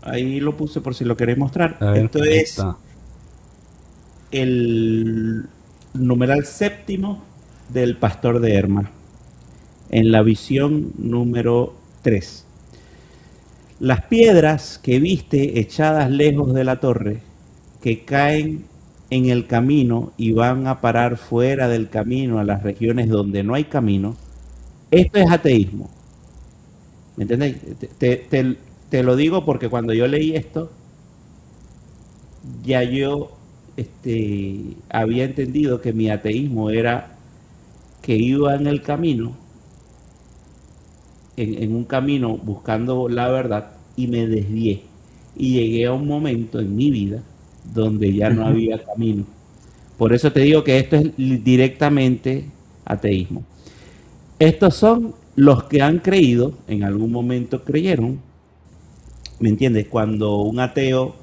Ahí lo puse por si lo queréis mostrar. A ver, Esto ahí es está. el numeral séptimo del pastor de Herma, en la visión número 3. Las piedras que viste echadas lejos de la torre, que caen en el camino y van a parar fuera del camino a las regiones donde no hay camino, esto es ateísmo. ¿Me entiendes? Te lo digo porque cuando yo leí esto, ya yo había entendido que mi ateísmo era que iba en el camino, en un camino buscando la verdad y me desvié. Y llegué a un momento en mi vida donde ya no Ujú. había camino. Por eso te digo que esto es directamente ateísmo. Estos son los que han creído, en algún momento creyeron, ¿me entiendes? Cuando un ateo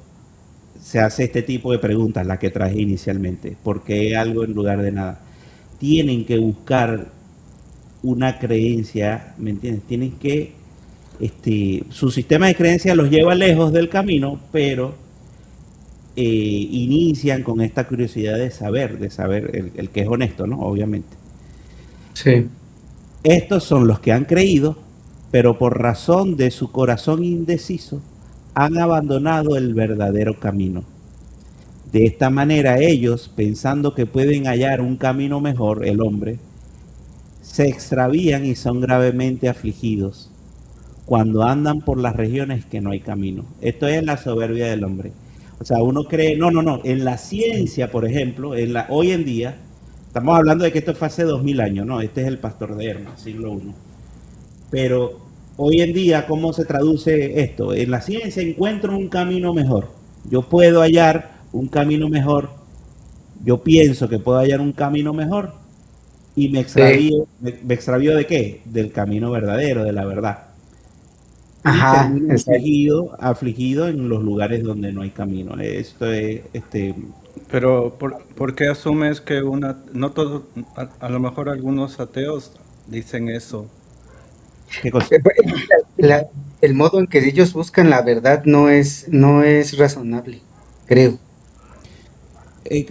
se hace este tipo de preguntas, las que traje inicialmente, ¿por qué algo en lugar de nada? Tienen que buscar una creencia, ¿me entiendes? Tienen que, su sistema de creencias los lleva lejos del camino, pero inician con esta curiosidad de saber el que es honesto, ¿no? Obviamente. Sí. Estos son los que han creído, pero por razón de su corazón indeciso, han abandonado el verdadero camino. De esta manera ellos, pensando que pueden hallar un camino mejor, el hombre, se extravían y son gravemente afligidos cuando andan por las regiones que no hay camino. Esto es la soberbia del hombre. O sea, uno cree, no, en la ciencia, por ejemplo, hoy en día, estamos hablando de que esto fue hace 2000 años, no, este es el pastor de Hermas, siglo I. Pero hoy en día, ¿cómo se traduce esto? En la ciencia encuentro un camino mejor. Yo puedo hallar un camino mejor. Yo pienso que puedo hallar un camino mejor y Sí. me extravío de qué? Del camino verdadero, de la verdad. Y Ajá, termino exacto. afligido en los lugares donde no hay camino. Esto es, Pero ¿por qué asumes que no todo, a lo mejor algunos ateos dicen eso? ¿qué cosa? Pues, el modo en que ellos buscan la verdad no es razonable, creo.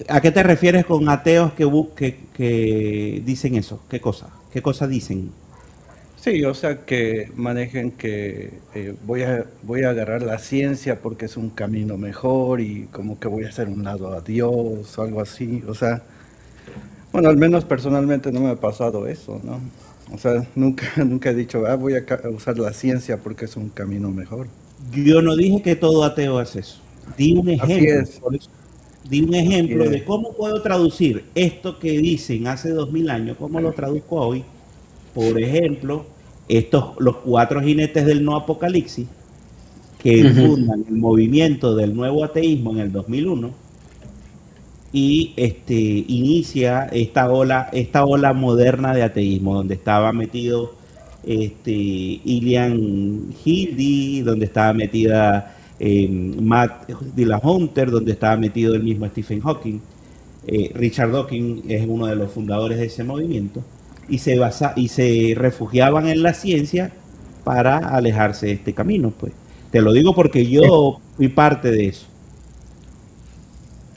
¿A qué te refieres con ateos que dicen eso? ¿Qué cosa? ¿Qué cosa dicen? Sí, o sea, que manejen que voy a agarrar la ciencia porque es un camino mejor y como que voy a hacer un lado a Dios o algo así. O sea, bueno, al menos personalmente no me ha pasado eso, ¿no? O sea, nunca, nunca he dicho, voy a usar la ciencia porque es un camino mejor. Yo no dije que todo ateo hace eso. Di un Así ejemplo, es, por eso. Di un así ejemplo es. de cómo puedo traducir esto que dicen hace 2000 años, cómo lo traduzco hoy. Por ejemplo, los cuatro jinetes del no apocalipsis que Ujú. fundan el movimiento del nuevo ateísmo en el 2001 y inicia esta ola moderna de ateísmo, donde estaba metido Ilian Hildy, donde estaba metida Matt Dillahunter, donde estaba metido el mismo Stephen Hawking. Richard Dawkins es uno de los fundadores de ese movimiento y se refugiaban en la ciencia para alejarse de este camino, pues. Te lo digo porque yo fui parte de eso.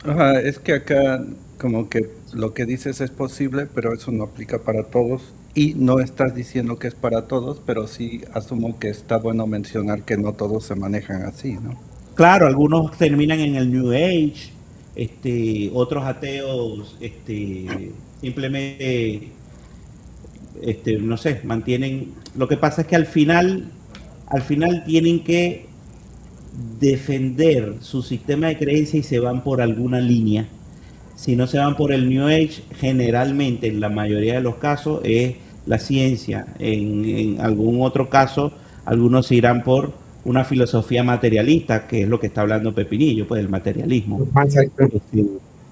Ajá, es que acá como que lo que dices es posible, pero eso no aplica para todos. Y no estás diciendo que es para todos, pero sí asumo que está bueno mencionar que no todos se manejan así, ¿no? Claro, algunos terminan en el New Age, otros ateos, simplemente, no sé, mantienen. Lo que pasa es que al final tienen que defender su sistema de creencia y se van por alguna línea. Si no se van por el New Age, generalmente, en la mayoría de los casos, es la ciencia. En algún otro caso, algunos se irán por una filosofía materialista, que es lo que está hablando Pepinillo, pues el materialismo. Exacto. Este,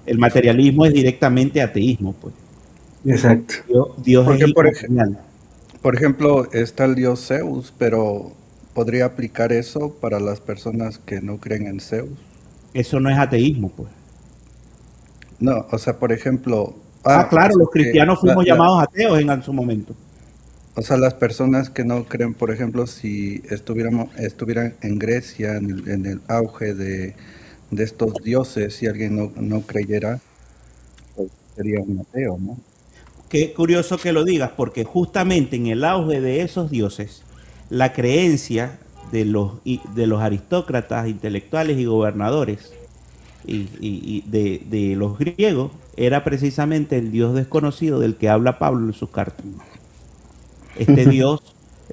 el materialismo es directamente ateísmo, pues. Exacto. Dios es Porque, inmaterial. por ejemplo, está el dios Zeus, pero ¿podría aplicar eso para las personas que no creen en Zeus? Eso no es ateísmo, pues. No, o sea, por ejemplo, Ah, o claro, sea los que cristianos fuimos llamados ateos en su momento. O sea, las personas que no creen, por ejemplo, si estuvieran en Grecia en el auge de estos dioses, si alguien no creyera, pues sería un ateo, ¿no? Qué curioso que lo digas, porque justamente en el auge de esos dioses, la creencia de los aristócratas, intelectuales y gobernadores de los griegos era precisamente el dios desconocido del que habla Pablo en sus cartas. Este dios,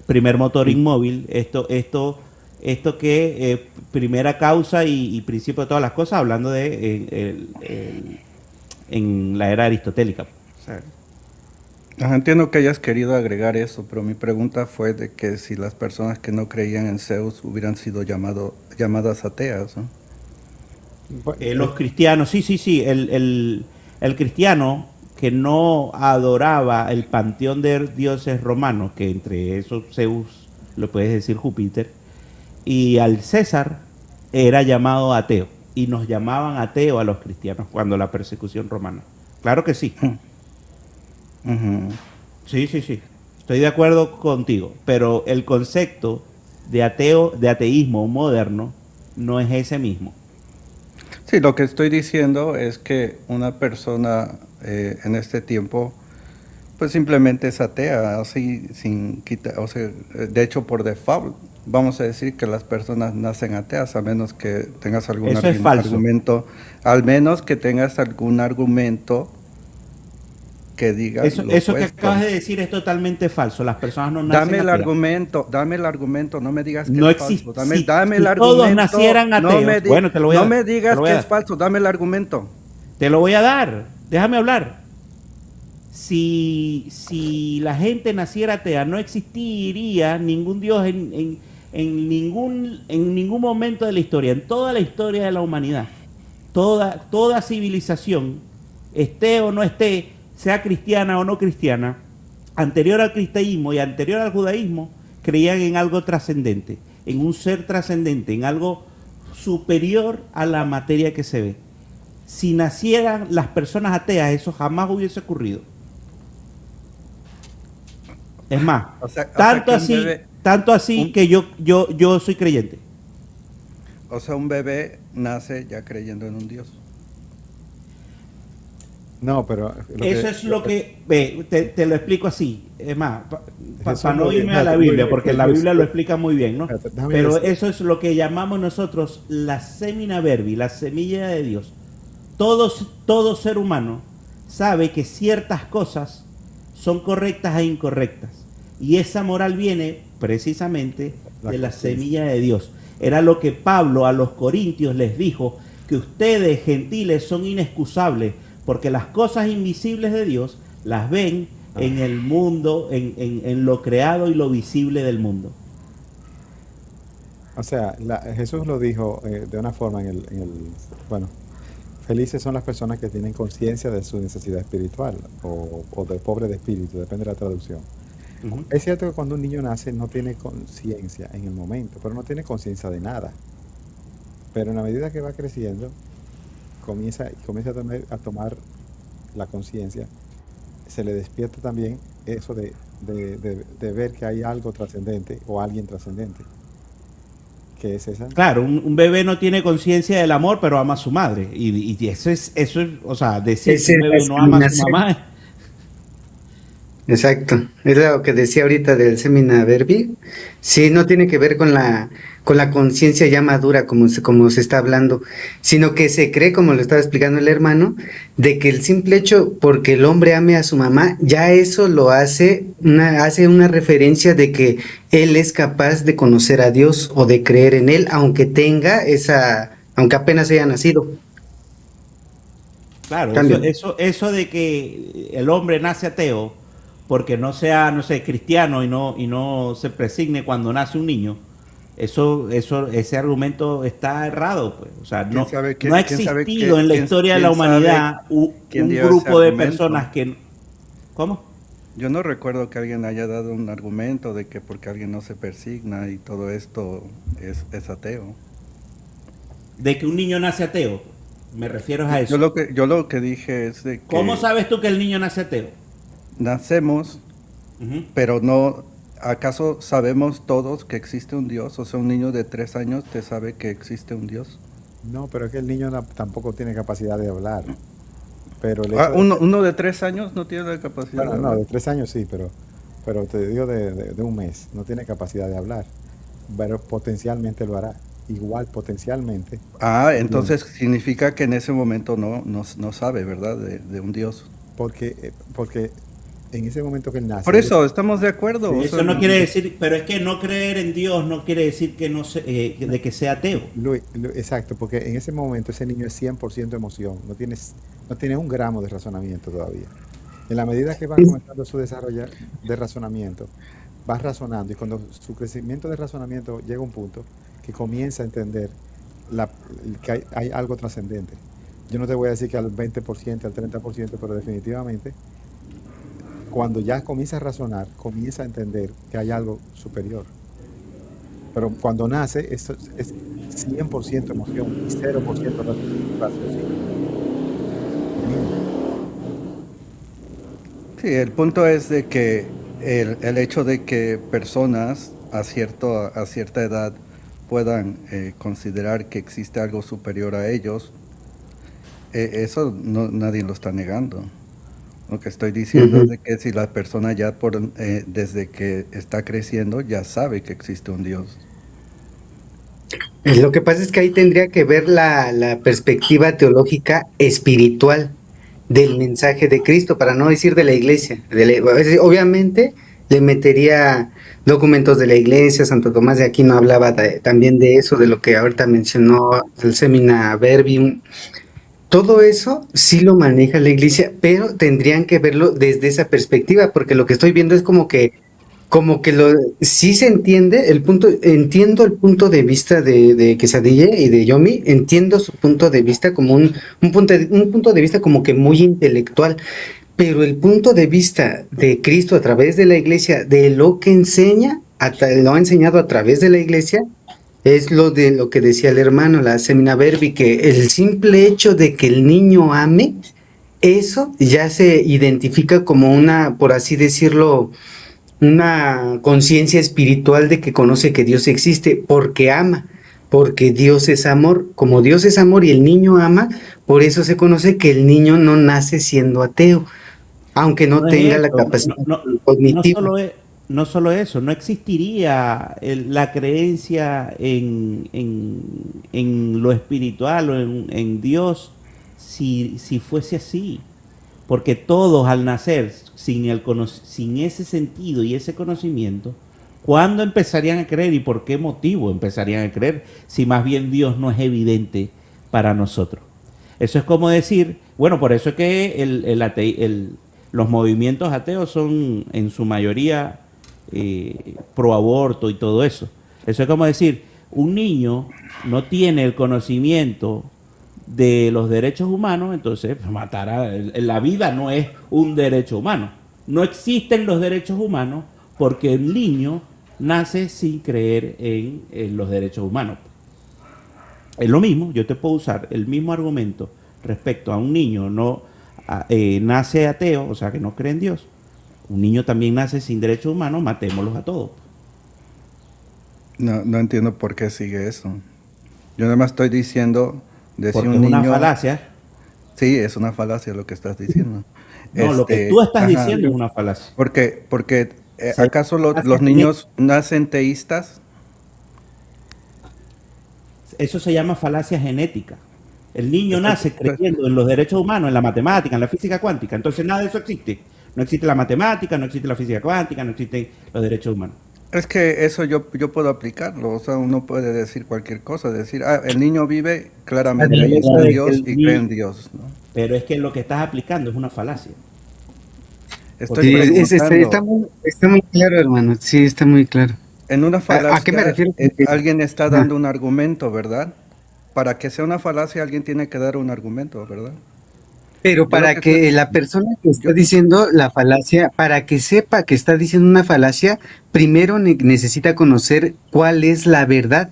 primer motor inmóvil, esto que primera causa y principio de todas las cosas, hablando de en la era aristotélica. O sea, Ajá, entiendo que hayas querido agregar eso, pero mi pregunta fue de que si las personas que no creían en Zeus hubieran sido llamadas ateas, ¿no? los cristianos, sí, sí, sí, el cristiano que no adoraba el panteón de dioses romanos, que entre esos Zeus, lo puedes decir Júpiter, y al César, era llamado ateo. Y nos llamaban ateo a los cristianos cuando la persecución romana. Claro que sí. Ujú. Sí, sí, sí. Estoy de acuerdo contigo. Pero el concepto de ateo, de ateísmo moderno, no es ese mismo. Sí, lo que estoy diciendo es que una persona en este tiempo, pues simplemente es atea, así sin quitar, o sea, de hecho por default, vamos a decir que las personas nacen ateas, a menos que tengas algún Eso es falso. argumento, al menos que tengas algún argumento que diga lo Eso que opuesto. acabas de decir es totalmente falso. Las personas no nacen ateas. Dame el argumento, no me digas que No es existe. falso. Dame el Si todos argumento, nacieran ateos, bueno, te lo voy a no dar. me Te digas lo voy que a es dar. falso, dame el argumento. Te lo voy a dar. Déjame hablar. Si la gente naciera atea, no existiría ningún Dios en ningún momento de la historia, en toda la historia de la humanidad. Toda civilización, esté o no esté, sea cristiana o no cristiana, anterior al cristianismo y anterior al judaísmo, creían en algo trascendente, en un ser trascendente, en algo superior a la materia que se ve. Si nacieran las personas ateas, eso jamás hubiese ocurrido. Es más, O sea que un bebé, tanto así un- que yo soy creyente. o sea, un bebé nace ya creyendo en un Dios. No, pero Eso es lo que, ve, te lo explico así. Es más, Jesús para no lo dijo, irme a la espérate, Biblia, porque la Biblia lo explica muy bien, ¿no? espérate, déjame Pero decir. eso es lo que llamamos nosotros la semina verbi, la semilla de Dios. Todo ser humano sabe que ciertas cosas son correctas e incorrectas. Y esa moral viene precisamente La de la conciencia. semilla de Dios. Era lo que Pablo a los corintios les dijo, que ustedes gentiles son inexcusables, porque las cosas invisibles de Dios las ven en el mundo, en lo creado y lo visible del mundo. O sea, Jesús lo dijo de una forma bueno, felices son las personas que tienen conciencia de su necesidad espiritual o de pobre de espíritu, depende de la traducción. Ujú. Es cierto que cuando un niño nace no tiene conciencia en el momento, pero no tiene conciencia de nada. Pero en la medida que va creciendo, comienza a tomar la conciencia, se le despierta también eso de ver que hay algo trascendente o alguien trascendente, que es esa. Claro, un bebé no tiene conciencia del amor, pero ama a su madre. Y eso es, o sea, decir Esa que un es la bebé no ama a su discriminación. mamá. Exacto, es lo que decía ahorita del semina verbi. Sí, no tiene que ver con la conciencia ya madura como se está hablando, sino que se cree, como lo estaba explicando el hermano, de que el simple hecho porque el hombre ame a su mamá, ya eso lo hace una referencia de que él es capaz de conocer a Dios o de creer en él, aunque apenas haya nacido. Claro, Cambio. eso de que el hombre nace ateo porque no sea, no sé, cristiano y no se presigne cuando nace un niño, ese argumento está errado, pues. O sea, ¿Quién sabe no ha existido en la historia de la humanidad quién un dio ese grupo de argumento? personas que... ¿Cómo? Yo no recuerdo que alguien haya dado un argumento de que porque alguien no se persigna y todo esto es ateo. De que un niño nace ateo. Me refiero a eso. Yo lo que dije es de que ¿Cómo sabes tú que el niño nace ateo? nacemos Ujú. pero no, ¿acaso sabemos todos que existe un Dios? O sea, un niño de 3 años te sabe que existe un Dios. No, pero es que el niño tampoco tiene capacidad de hablar. Pero el Ah, hecho de uno, que, uno de 3 años no tiene la capacidad bueno, de no, hablar. de 3 años sí, pero te digo de un mes, no tiene capacidad de hablar. Pero potencialmente lo hará. Igual potencialmente. Ah, El niño. entonces significa que en ese momento no sabe, ¿verdad? De un Dios. Porque en ese momento que él Por nace, él eso, estamos de acuerdo. O sea, Eso no quiere decir, pero es que no creer en Dios no quiere decir que no se- de que sea ateo. Exacto, porque en ese momento ese niño es 100% emoción, no tiene un gramo de razonamiento todavía. En la medida que va comenzando su desarrollo de razonamiento, va razonando y cuando su crecimiento de razonamiento llega a un punto que comienza a entender la- que hay algo trascendente. Yo no te voy a decir que al 20%, al 30%, pero definitivamente cuando ya comienza a razonar, comienza a entender que hay algo superior. Pero cuando nace, eso es 100% emoción y 0% raciocinio. El niño. sí, el punto es de que el hecho de que personas a cierta edad puedan considerar que existe algo superior a ellos, eso nadie lo está negando. Lo que estoy diciendo es Ujú. de que si la persona ya desde que está creciendo ya sabe que existe un Dios. Lo que pasa es que ahí tendría que ver la perspectiva teológica espiritual del mensaje de Cristo, para no decir de la iglesia. Es decir, obviamente le metería documentos de la iglesia, Santo Tomás de Aquino hablaba también de eso, de lo que ahorita mencionó el Semina Verbum. Todo eso sí lo maneja la iglesia, pero tendrían que verlo desde esa perspectiva, porque lo que estoy viendo es como que sí se entiende el punto, entiendo el punto de vista de Quesadilla y de Yomi, entiendo su punto de vista como un punto de vista como que muy intelectual, pero el punto de vista de Cristo a través de la iglesia, de lo que enseña, lo ha enseñado a través de la iglesia, es lo de lo que decía el hermano, la Semina Verbi, que el simple hecho de que el niño ame, eso ya se identifica como una, por así decirlo, una conciencia espiritual de que conoce que Dios existe porque ama, porque Dios es amor. Como Dios es amor y el niño ama, por eso se conoce que el niño no nace siendo ateo, aunque no No tenga es la eso, capacidad no cognitiva. solo no solo eso, no existiría la creencia en lo espiritual o en Dios si fuese así. Porque todos al nacer sin ese sentido y ese conocimiento, ¿cuándo empezarían a creer y por qué motivo empezarían a creer si más bien Dios no es evidente para nosotros? Eso es como decir, bueno, por eso es que los movimientos ateos son en su mayoría pro aborto y todo eso. Eso es como decir, un niño no tiene el conocimiento de los derechos humanos, entonces la vida no es un derecho humano. No existen los derechos humanos porque el niño nace sin creer en los derechos humanos. Es lo mismo, yo te puedo usar el mismo argumento respecto a un niño nace ateo, o sea que no cree en Dios. Un niño también nace sin derechos humanos, matémoslos a todos. No entiendo por qué sigue eso. Yo nada más estoy diciendo de si Porque un es una niño, falacia. sí, es una falacia lo que estás diciendo. No, lo que tú estás Ajá, diciendo es una falacia. porque Se- ¿acaso falacia los niños nacen teístas? Eso se llama falacia genética. El niño nace Pues, creyendo en los derechos humanos, en la matemática, en la física cuántica. Entonces nada de eso existe. No existe la matemática, no existe la física cuántica, no existen los derechos humanos. es que eso yo puedo aplicarlo, o sea, uno puede decir cualquier cosa, decir, ah, el niño vive, claramente Pero ahí eso está de que Dios y cree en Dios, ¿no? pero es que lo que estás aplicando es una falacia. Estoy Porque Sí, tú, está preguntando, está muy claro, hermano. Sí, está muy claro. en una ¿A qué me falacia refiero? Porque, alguien está ajá. dando un argumento, ¿verdad? Para que sea una falacia alguien tiene que dar un argumento, ¿verdad? Pero Yo lo para que estoy, que la persona que está yo, diciendo la falacia, para que sepa que está diciendo una falacia, primero necesita conocer cuál es la verdad.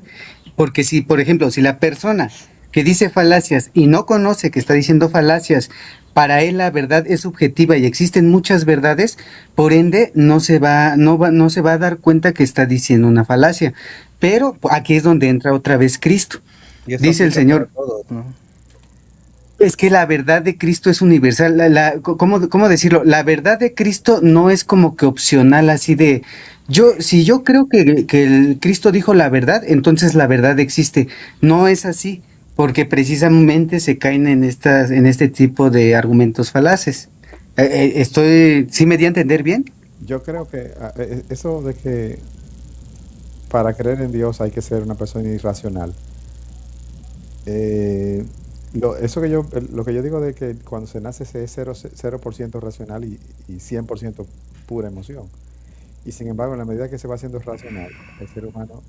Porque si, por ejemplo, si la persona que dice falacias y no conoce que está diciendo falacias, para él la verdad es subjetiva y existen muchas verdades, por ende no se va a dar cuenta que está diciendo una falacia. Pero aquí es donde entra otra vez Cristo. Y eso Dice el aplica para Señor, todos, ¿no? es que la verdad de Cristo es universal. ¿Cómo decirlo? La verdad de Cristo no es como que opcional, así de si yo creo que el Cristo dijo la verdad, entonces la verdad existe. No es así, porque precisamente se caen en este tipo de argumentos falaces. ¿Sí me di a entender bien? Yo creo que eso de que para creer en Dios hay que ser una persona irracional. Lo que yo digo de que cuando se nace se es 0% racional y 100% pura emoción. Y sin embargo, en la medida que se va haciendo racional, el ser humano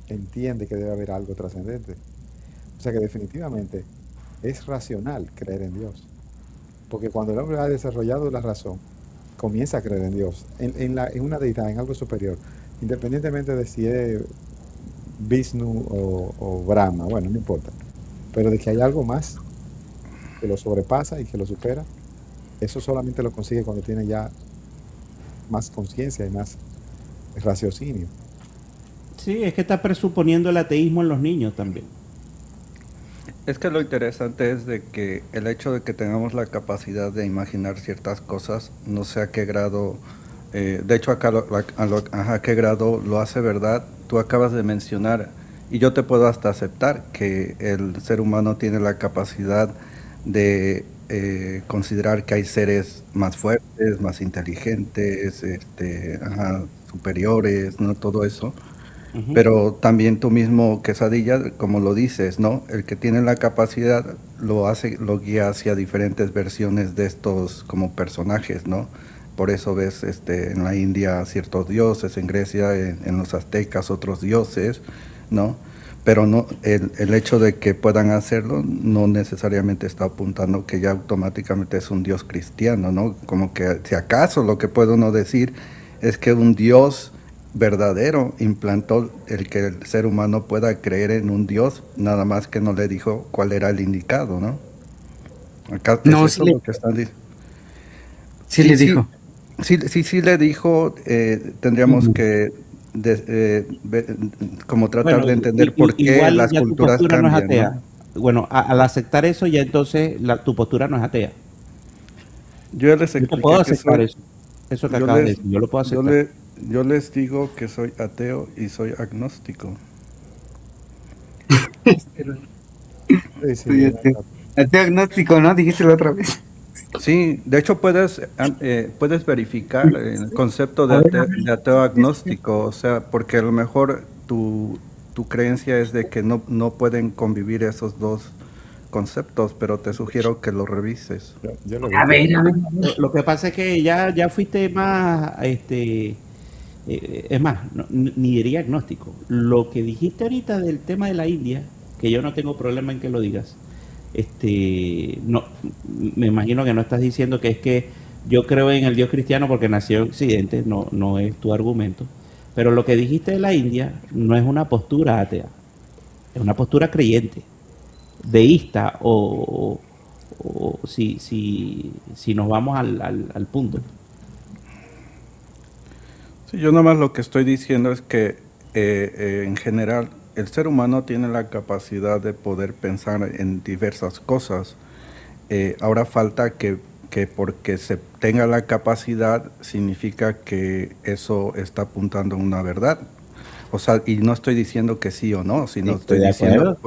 entiende que debe haber algo trascendente. O sea que definitivamente es racional creer en Dios. Porque cuando el hombre ha desarrollado la razón, comienza a creer en Dios, en una deidad, en algo superior, independientemente de si es Vishnu o Brahma, bueno, no importa. Pero de que hay algo más que lo sobrepasa y que lo supera, eso solamente lo consigue cuando tiene ya más conciencia y más raciocinio. Sí, es que está presuponiendo el ateísmo en los niños también. Es que lo interesante es de que el hecho de que tengamos la capacidad de imaginar ciertas cosas, no sé a qué grado, de hecho acá a qué grado lo hace verdad, tú acabas de mencionar, y yo te puedo hasta aceptar que el ser humano tiene la capacidad de considerar que hay seres más fuertes, más inteligentes, superiores, ¿no? Todo eso. Ujú. Pero también tú mismo, Quesadilla, como lo dices, ¿no? El que tiene la capacidad lo guía hacia diferentes versiones de estos como personajes, ¿no? Por eso ves en la India ciertos dioses, en Grecia, en los aztecas otros dioses, ¿no? Pero no, el hecho de que puedan hacerlo no necesariamente está apuntando que ya automáticamente es un dios cristiano, ¿no? Como que si acaso lo que puede uno decir es que un dios verdadero implantó el que el ser humano pueda creer en un Dios, nada más que no le dijo cuál era el indicado, ¿no? Acá es No, eso lo que están diciendo. sí Sí, le sí, dijo. sí le dijo, tendríamos Ujú. que como tratar Bueno, de entender por qué igual las ya tu culturas postura no es cambian, atea. ¿no? Bueno, al aceptar eso, ya entonces tu postura no es atea. Yo les Yo te puedo expliqué que aceptar soy, eso que yo acabas de les, decir, yo lo puedo yo aceptar. le, yo les digo que soy ateo y soy agnóstico. Sí, sí, Sí, ateo agnóstico, ¿no? Dijiste la otra vez. Sí, de hecho puedes verificar el concepto A ver, a de ver. ateo agnóstico, o sea, porque a lo mejor tu creencia es de que no pueden convivir esos dos conceptos, pero te sugiero que lo revises. Yo lo he A visto. ver, a ver. Lo que pasa es que ya fuiste más, es más, ni diría agnóstico. Lo que dijiste ahorita del tema de la India, que yo no tengo problema en que lo digas, no, me imagino que no estás diciendo que es que yo creo en el Dios cristiano porque nació en Occidente, no es tu argumento. Pero lo que dijiste de la India no es una postura atea, es una postura creyente, deísta o si nos vamos al punto. Sí, yo nomás lo que estoy diciendo es que en general el ser humano tiene la capacidad de poder pensar en diversas cosas. Ahora falta que porque se tenga la capacidad significa que eso está apuntando a una verdad. O sea, y no estoy diciendo que sí o no, sino Estoy estoy de diciendo, acuerdo.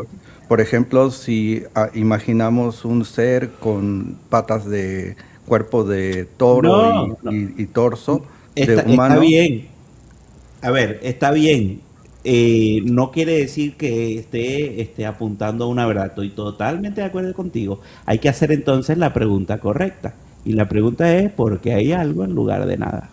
por ejemplo, si imaginamos un ser con patas de cuerpo de toro No, no. y torso de Está humano. bien. A ver, está bien. No quiere decir que esté apuntando a una verdad. Estoy totalmente de acuerdo contigo. Hay que hacer entonces la pregunta correcta. Y la pregunta es, ¿por qué hay algo en lugar de nada?